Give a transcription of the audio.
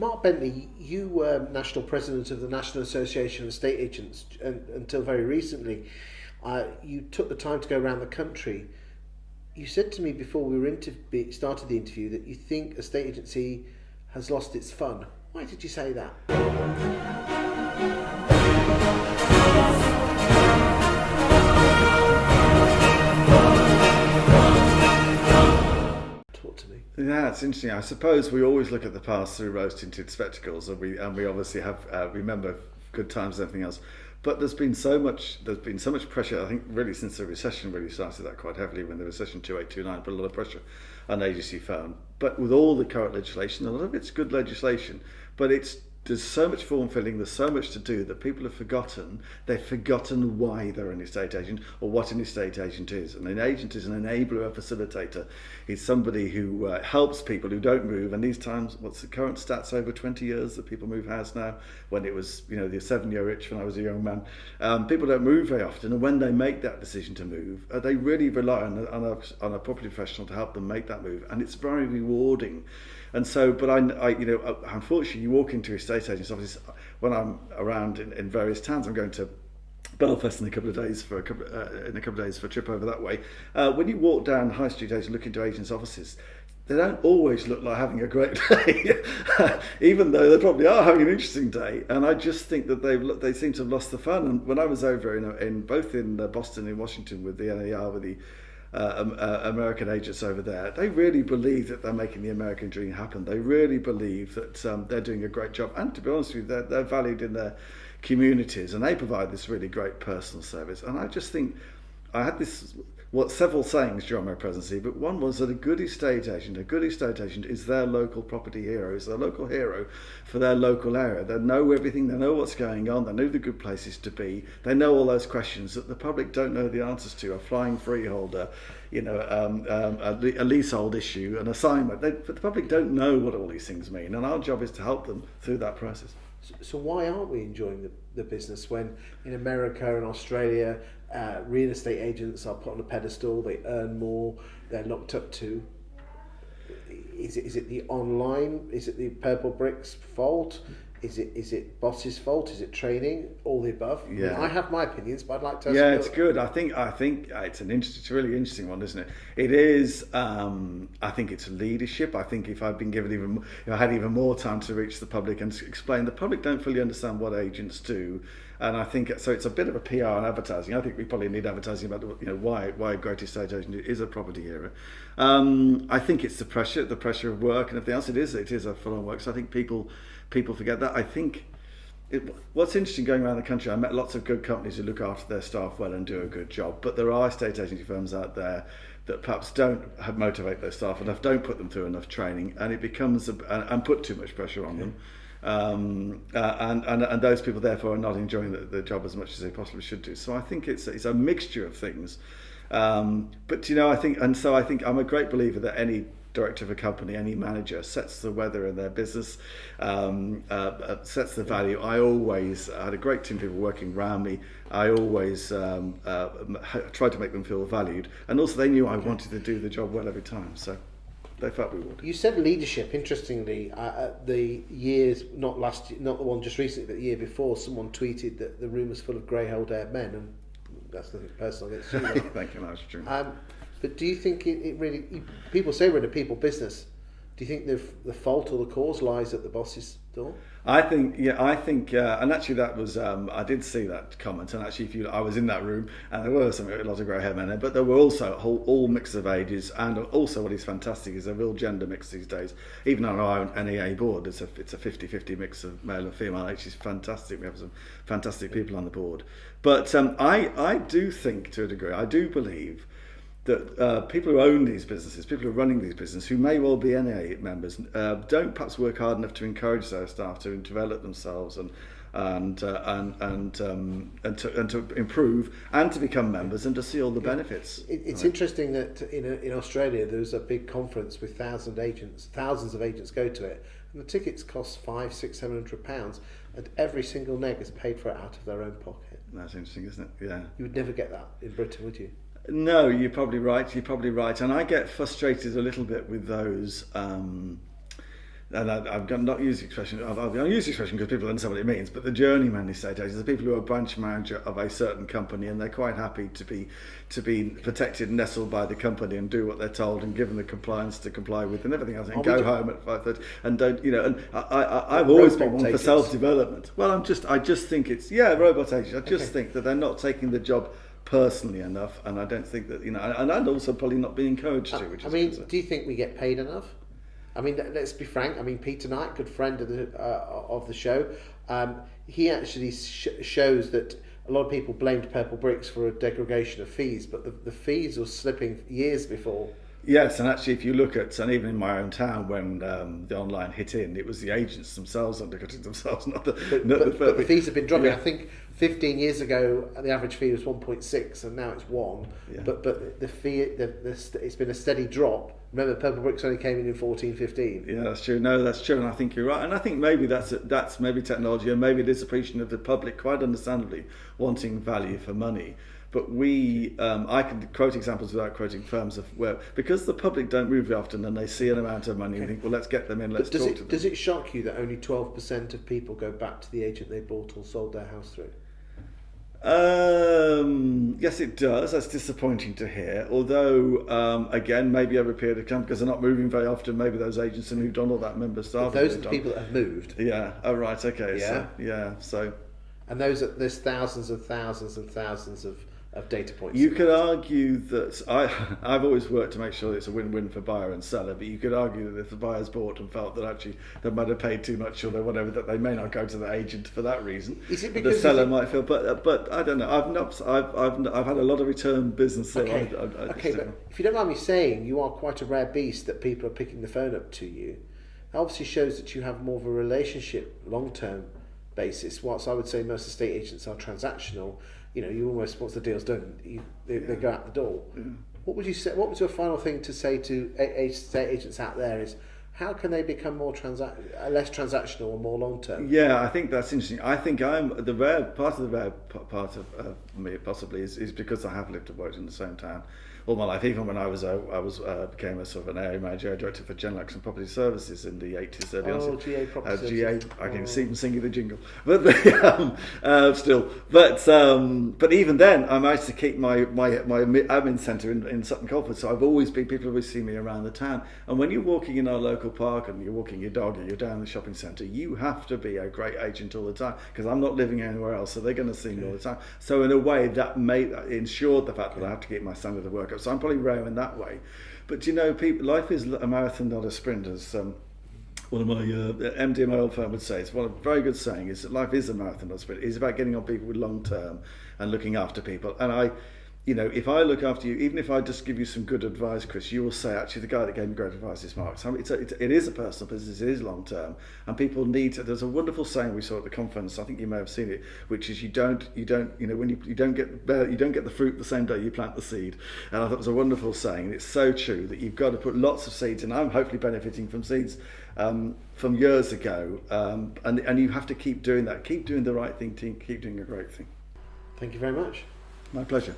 Mark Bentley, you were national president of the National Association of Estate Agents until very recently. You took the time to go around the country. You said to me before we were started the interview that you think estate agency has lost its fun. Why did you say that? Talk to me. Yeah, it's interesting. I suppose we always look at the past through rose-tinted spectacles, and we obviously have remember good times and everything else. But there's been so much pressure. I think really since the recession really started that quite heavily when the recession 2008-2009 put a lot of pressure on agency firm. But with all the current legislation, a lot of it's good legislation, but there's so much form filling, there's so much to do that people have forgotten. They've forgotten why they're an estate agent or what an estate agent is. And an agent is an enabler, a facilitator. He's somebody who helps people who don't move. And these times, what's the current stats over 20 years that people move house now? When it was, the 7-year itch when I was a young man. People don't move very often. And when they make that decision to move, they really rely on a property professional to help them make that move. And it's very rewarding. And so, but I unfortunately, you walk into estate agents' offices when I'm around in various towns. I'm going to Belfast in a couple of days for a trip over that way. When you walk down High Street agents, look into agents' offices, they don't always look like having a great day, even though they probably are having an interesting day. And I just think that they seem to have lost the fun. And when I was over in both in Boston and Washington with the NAEA, with the American agents over there, they really believe that they're making the American dream happen. They really believe that they're doing a great job, and to be honest with you, they're valued in their communities, and they provide this really great personal service. And I just think I had several sayings during my presidency, but one was that a good estate agent is their local property hero, is their local hero for their local area. They know everything, they know what's going on, they know the good places to be, they know all those questions that the public don't know the answers to, a flying freeholder, a leasehold issue, an assignment. But the public don't know what all these things mean, and our job is to help them through that process. So why aren't we enjoying the business when in America and Australia real estate agents are put on a pedestal, they earn more, they're looked up to? Is it the online? Is it the purple bricks fault? Is it boss's fault? Is it training? All the above? Yeah. I have my opinions, but I'd like to. Yeah, it's good. I think it's a really interesting one, isn't it? It is. I think it's leadership. I think if I'd been given I had even more time to reach the public and explain, the public don't fully understand what agents do. And I think so. It's a bit of a PR and advertising. I think we probably need advertising about why a great estate agent is a property hero. I think it's the pressure of work and everything else. It is a full-on work. So I think people forget that. I think what's interesting going around the country, I met lots of good companies who look after their staff well and do a good job. But there are estate agency firms out there that perhaps don't motivate their staff enough, don't put them through enough training, and it becomes and put too much pressure on them. And those people therefore are not enjoying the job as much as they possibly should do. So I think it's a mixture of things. But I think I'm a great believer that any director of a company, any manager, sets the weather in their business, sets the value. I had a great team of people working around me. I always tried to make them feel valued, and also they knew I wanted to do the job well every time. So they felt rewarded. You said leadership. Interestingly, the years, not the one just recently, but the year before, someone tweeted that the room was full of grey-haired men, and that's nothing personal against you. Thank you, that's true. But do you think it really? People say we're in a people business. Do you think the fault or the cause lies at the boss's door? I think, and actually that was, I did see that comment, and actually I was in that room, and there were a lot of grey hair men there, but there were also all mix of ages, and also what is fantastic is a real gender mix these days. Even on our own NAEA board, it's a 50-50 mix of male and female, which is fantastic. We have some fantastic people on the board. But I do think, to a degree, I do believe that people who own these businesses, people who are running these businesses, who may well be NA members, don't perhaps work hard enough to encourage their staff to develop themselves and to improve and to become members and to see all the benefits. It's interesting that in Australia there was a big conference with thousands of agents go to it, and the tickets cost £500-700, and every single neg is paid for it out of their own pocket. That's interesting, isn't it? Yeah. You would never get that in Britain, would you? No, you're probably right. And I get frustrated a little bit with those and I'm going to not use the expression, I'm going to use the expression because people understand what it means, but the journeyman estate agents, the people who are branch manager of a certain company, and they're quite happy to be protected and nestled by the company and do what they're told and given the compliance to comply with and everything else, and go home at 5:30 and don't, you know, and I've always been one for self-development. Well, I just think it's, robot agents. I just think that they're not taking the job personally enough, and I don't think that, you know, and also probably not being encouraged to. Which is do you think we get paid enough? I mean, let's be frank. I mean, Peter Knight, good friend of the show, he actually shows that a lot of people blamed Purple Bricks for a degradation of fees, but the fees were slipping years before. Yes, and actually, if you look at, and even in my own town, when the online hit in, it was the agents themselves undercutting themselves, not the. But the fees have been dropping. Yeah. I think 15 years ago, the average fee was 1.6, and now it's 1. Yeah. But the fee, it's been a steady drop. Remember, Purple Bricks only came in 14, 15. Yeah, that's true. No, that's true, and I think you're right. And I think maybe that's maybe technology, and maybe it is a appreciation of the public, quite understandably, wanting value for money. But I can quote examples without quoting firms of where, because the public don't move very often and they see an amount of money and think, well, let's get them in, let's talk to them. Does it shock you that only 12% of people go back to the agent they bought or sold their house through? Yes, it does. That's disappointing to hear. Although, again, maybe over a period of time, because they're not moving very often, maybe those agents have moved on, or that member staff. But those are the people that have moved. Yeah. Oh, right. Okay. Yeah. So. And there's thousands and thousands and thousands of data points. You could argue that I've always worked to make sure that it's a win-win for buyer and seller, but you could argue that if the buyer's bought and felt that actually they might have paid too much or whatever, that they may not go to the agent for that reason. Is it because the seller might feel? But I don't know. I've had a lot of return business. So okay. But if you don't mind me saying, you are quite a rare beast that people are picking the phone up to you. That obviously shows that you have more of a relationship, long-term basis. Whilst I would say most estate agents are transactional. You know, you almost, once the deal's done, they go out the door. Yeah. What would you say? What was your final thing to say to estate agents out there? Is how can they become more less transactional and more long term? Yeah, I think that's interesting. I think I'm the rare part of me possibly is because I have lived and worked in the same town all my life. Even when I became a sort of an area manager, director for General Action Property Services in the 80s, early on. GA Property GA. I can see them singing the jingle, but still. But even then, I managed to keep my admin centre in Sutton Coldfield. So I've always been, people always see me around the town. And when you're walking in our local park and you're walking your dog and you're down the shopping centre, you have to be a great agent all the time, because I'm not living anywhere else, so they're going to see me all the time. So in a way, that ensured the fact that I have to keep my standard of work up. So I'm probably rare in that way. But you know, life is a marathon, not a sprint, as one of my MD in my old firm would say. It's one very good saying, is that life is a marathon, not a sprint. It's about getting on people with long term and looking after people. And if I look after you, even if I just give you some good advice, Chris, you will say, actually, the guy that gave me great advice is Mark. So it is a personal business, it is long term, and people need to. There's a wonderful saying we saw at the conference, I think you may have seen it, which is you don't get the fruit the same day you plant the seed. And I thought it was a wonderful saying, and it's so true that you've got to put lots of seeds in. I'm hopefully benefiting from seeds from years ago, and you have to keep doing that, keep doing the right thing, keep doing a great thing. Thank you very much. My pleasure.